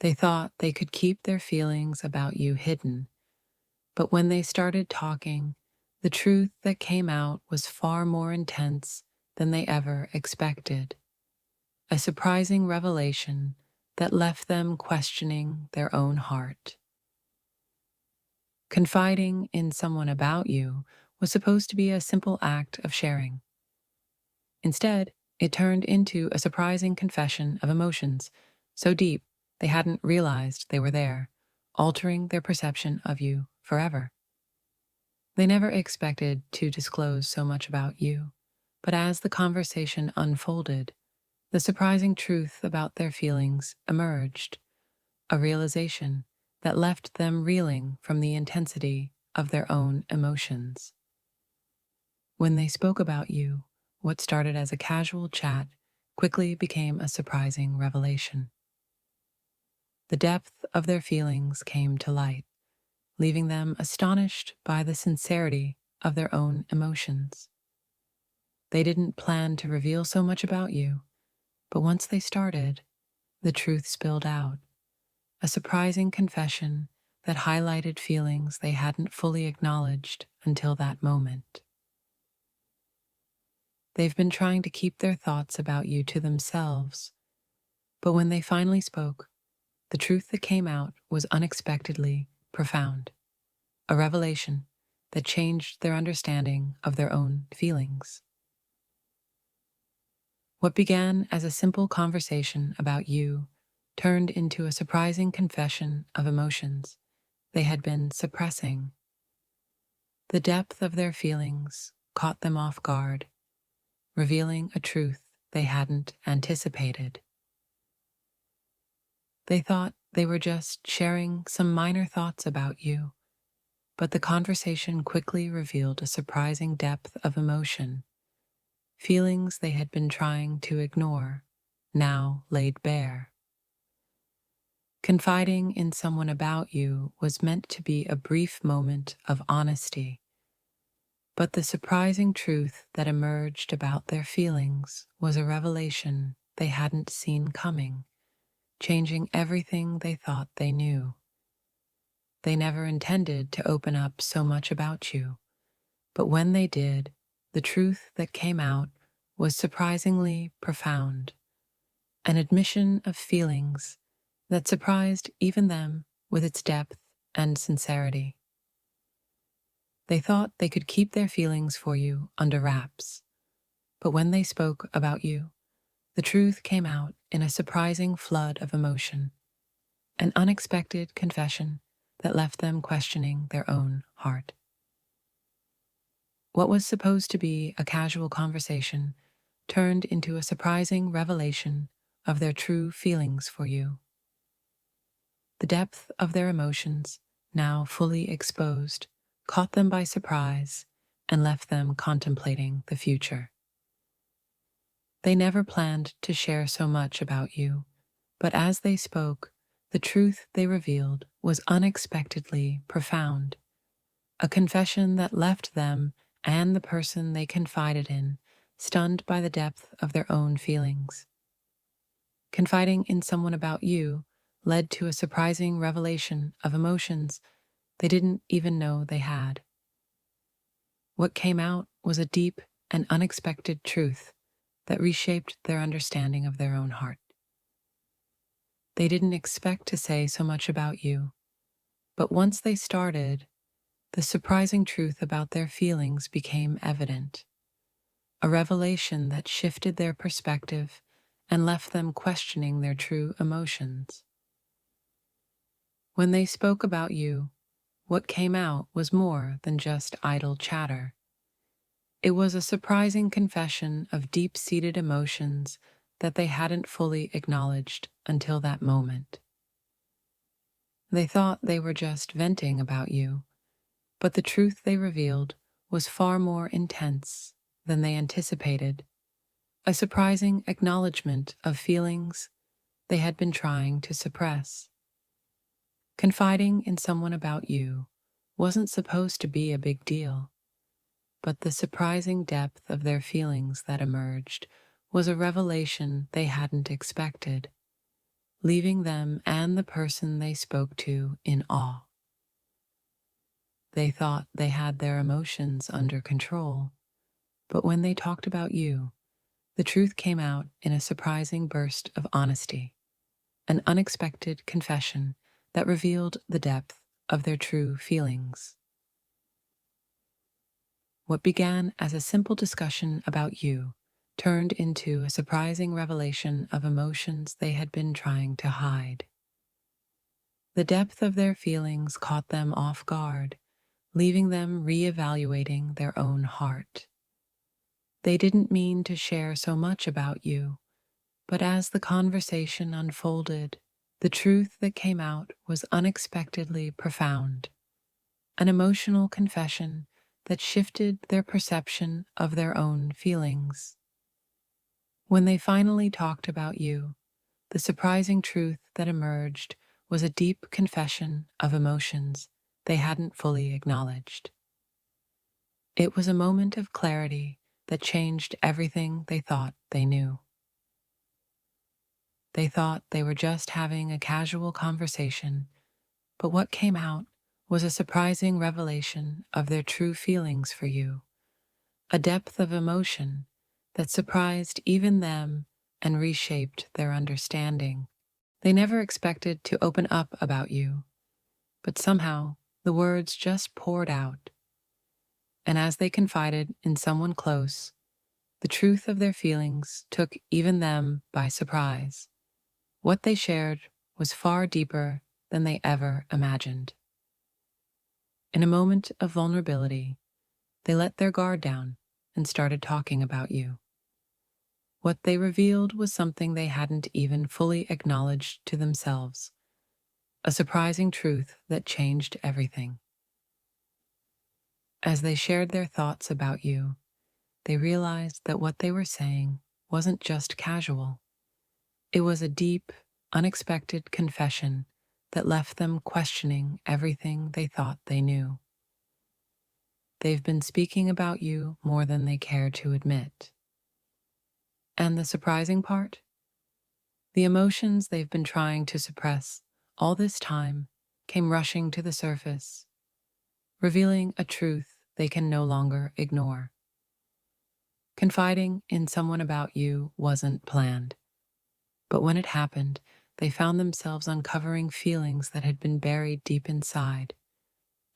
They thought they could keep their feelings about you hidden, but when they started talking, the truth that came out was far more intense than they ever expected. A surprising revelation that left them questioning their own heart. Confiding in someone about you was supposed to be a simple act of sharing. Instead, it turned into a surprising confession of emotions so deep they hadn't realized they were there, altering their perception of you forever. They never expected to disclose so much about you, but as the conversation unfolded, the surprising truth about their feelings emerged, a realization that left them reeling from the intensity of their own emotions. When they spoke about you, what started as a casual chat quickly became a surprising revelation. The depth of their feelings came to light, leaving them astonished by the sincerity of their own emotions. They didn't plan to reveal so much about you, but once they started, the truth spilled out, a surprising confession that highlighted feelings they hadn't fully acknowledged until that moment. They've been trying to keep their thoughts about you to themselves, but when they finally spoke, the truth that came out was unexpectedly profound, a revelation that changed their understanding of their own feelings. What began as a simple conversation about you turned into a surprising confession of emotions they had been suppressing. The depth of their feelings caught them off guard, revealing a truth they hadn't anticipated. They thought they were just sharing some minor thoughts about you, but the conversation quickly revealed a surprising depth of emotion. Feelings they had been trying to ignore, now laid bare. Confiding in someone about you was meant to be a brief moment of honesty, but the surprising truth that emerged about their feelings was a revelation they hadn't seen coming, changing everything they thought they knew. They never intended to open up so much about you, but when they did, the truth that came out was surprisingly profound, an admission of feelings that surprised even them with its depth and sincerity. They thought they could keep their feelings for you under wraps, but when they spoke about you, the truth came out in a surprising flood of emotion, an unexpected confession that left them questioning their own heart. What was supposed to be a casual conversation turned into a surprising revelation of their true feelings for you. The depth of their emotions, now fully exposed, caught them by surprise and left them contemplating the future. They never planned to share so much about you, but as they spoke, the truth they revealed was unexpectedly profound, a confession that left them and the person they confided in stunned by the depth of their own feelings. Confiding in someone about you led to a surprising revelation of emotions they didn't even know they had. What came out was a deep and unexpected truth that reshaped their understanding of their own heart. They didn't expect to say so much about you, but once they started, the surprising truth about their feelings became evident, a revelation that shifted their perspective and left them questioning their true emotions. When they spoke about you, what came out was more than just idle chatter. It was a surprising confession of deep-seated emotions that they hadn't fully acknowledged until that moment. They thought they were just venting about you, but the truth they revealed was far more intense than they anticipated, a surprising acknowledgement of feelings they had been trying to suppress. Confiding in someone about you wasn't supposed to be a big deal, but the surprising depth of their feelings that emerged was a revelation they hadn't expected, leaving them and the person they spoke to in awe. They thought they had their emotions under control, but when they talked about you, the truth came out in a surprising burst of honesty, an unexpected confession that revealed the depth of their true feelings. What began as a simple discussion about you turned into a surprising revelation of emotions they had been trying to hide. The depth of their feelings caught them off guard, leaving them reevaluating their own heart. They didn't mean to share so much about you, but as the conversation unfolded, the truth that came out was unexpectedly profound, an emotional confession that shifted their perception of their own feelings. When they finally talked about you, the surprising truth that emerged was a deep confession of emotions they hadn't fully acknowledged. It was a moment of clarity that changed everything they thought they knew. They thought they were just having a casual conversation, but what came out was a surprising revelation of their true feelings for you, a depth of emotion that surprised even them and reshaped their understanding. They never expected to open up about you, but somehow the words just poured out. And as they confided in someone close, the truth of their feelings took even them by surprise. What they shared was far deeper than they ever imagined. In a moment of vulnerability, they let their guard down and started talking about you. What they revealed was something they hadn't even fully acknowledged to themselves, a surprising truth that changed everything. As they shared their thoughts about you, they realized that what they were saying wasn't just casual. It was a deep, unexpected confession that left them questioning everything they thought they knew. They've been speaking about you more than they care to admit. And the surprising part? The emotions they've been trying to suppress all this time came rushing to the surface, revealing a truth they can no longer ignore. Confiding in someone about you wasn't planned, but when it happened, they found themselves uncovering feelings that had been buried deep inside,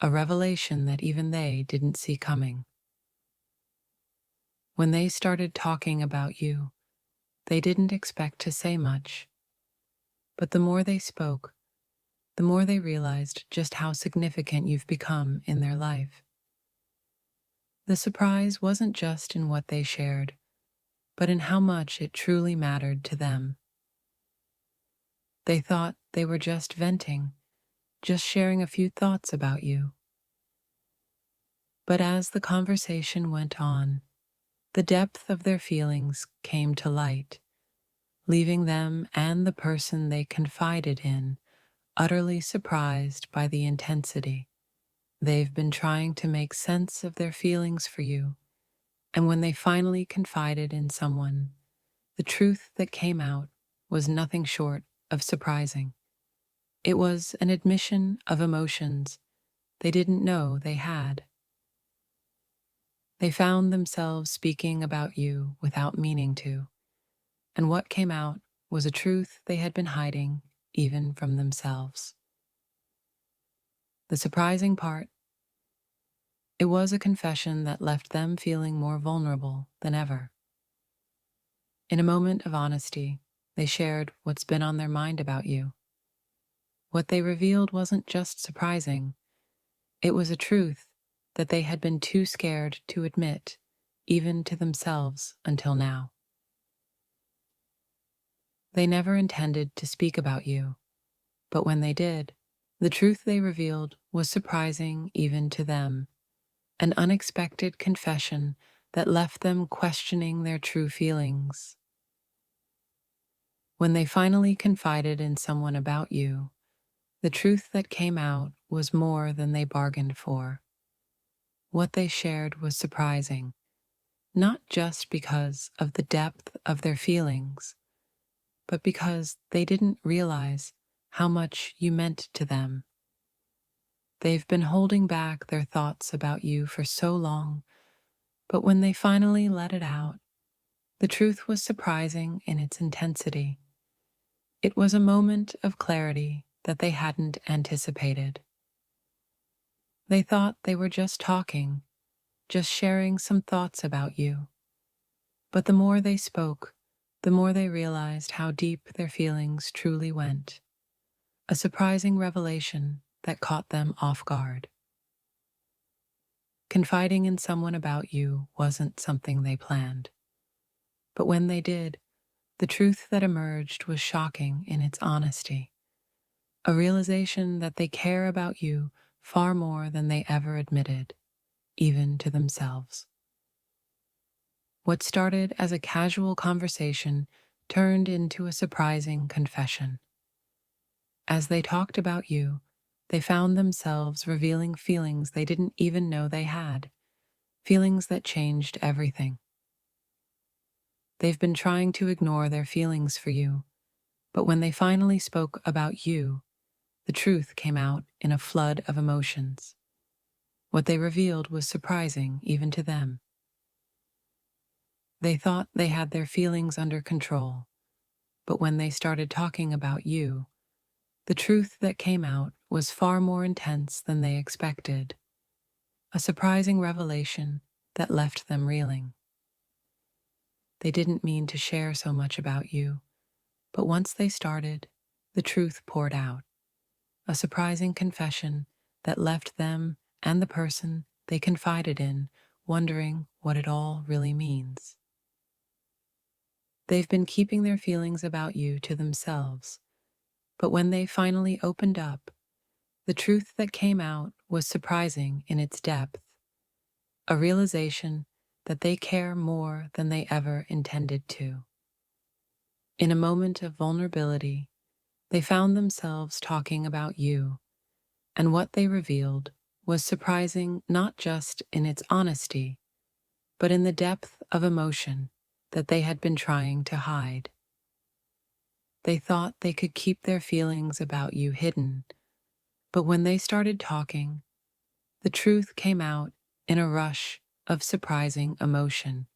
a revelation that even they didn't see coming. When they started talking about you, they didn't expect to say much, but the more they spoke, the more they realized just how significant you've become in their life. The surprise wasn't just in what they shared, but in how much it truly mattered to them. They thought they were just venting, just sharing a few thoughts about you. But as the conversation went on, the depth of their feelings came to light, leaving them and the person they confided in utterly surprised by the intensity. They've been trying to make sense of their feelings for you, and when they finally confided in someone, the truth that came out was nothing short of surprising. It was an admission of emotions they didn't know they had. They found themselves speaking about you without meaning to, and what came out was a truth they had been hiding even from themselves. The surprising part, it was a confession that left them feeling more vulnerable than ever. In a moment of honesty, they shared what's been on their mind about you. What they revealed wasn't just surprising, it was a truth that they had been too scared to admit, even to themselves until now. They never intended to speak about you, but when they did, the truth they revealed was surprising even to them, an unexpected confession that left them questioning their true feelings. When they finally confided in someone about you, the truth that came out was more than they bargained for. What they shared was surprising, not just because of the depth of their feelings, but because they didn't realize how much you meant to them. They've been holding back their thoughts about you for so long, but when they finally let it out, the truth was surprising in its intensity. It was a moment of clarity that they hadn't anticipated. They thought they were just talking, just sharing some thoughts about you. But the more they spoke, the more they realized how deep their feelings truly went. A surprising revelation that caught them off guard. Confiding in someone about you wasn't something they planned. But when they did, the truth that emerged was shocking in its honesty. A realization that they care about you far more than they ever admitted, even to themselves. What started as a casual conversation turned into a surprising confession. As they talked about you, they found themselves revealing feelings they didn't even know they had, feelings that changed everything. They've been trying to ignore their feelings for you, but when they finally spoke about you, the truth came out in a flood of emotions. What they revealed was surprising even to them. They thought they had their feelings under control, but when they started talking about you, the truth that came out was far more intense than they expected. A surprising revelation that left them reeling. They didn't mean to share so much about you, but once they started, the truth poured out. A surprising confession that left them and the person they confided in wondering what it all really means. They've been keeping their feelings about you to themselves, but when they finally opened up, the truth that came out was surprising in its depth. A realization that they care more than they ever intended to. In a moment of vulnerability, they found themselves talking about you, and what they revealed was surprising not just in its honesty, but in the depth of emotion that they had been trying to hide. They thought they could keep their feelings about you hidden, but when they started talking, the truth came out in a rush of surprising emotion,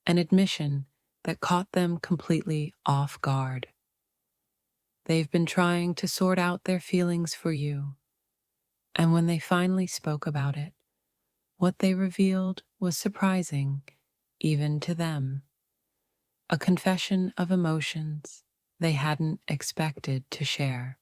an admission that caught them completely off guard. They've been trying to sort out their feelings for you, and when they finally spoke about it, what they revealed was surprising even to them. A confession of emotions they hadn't expected to share.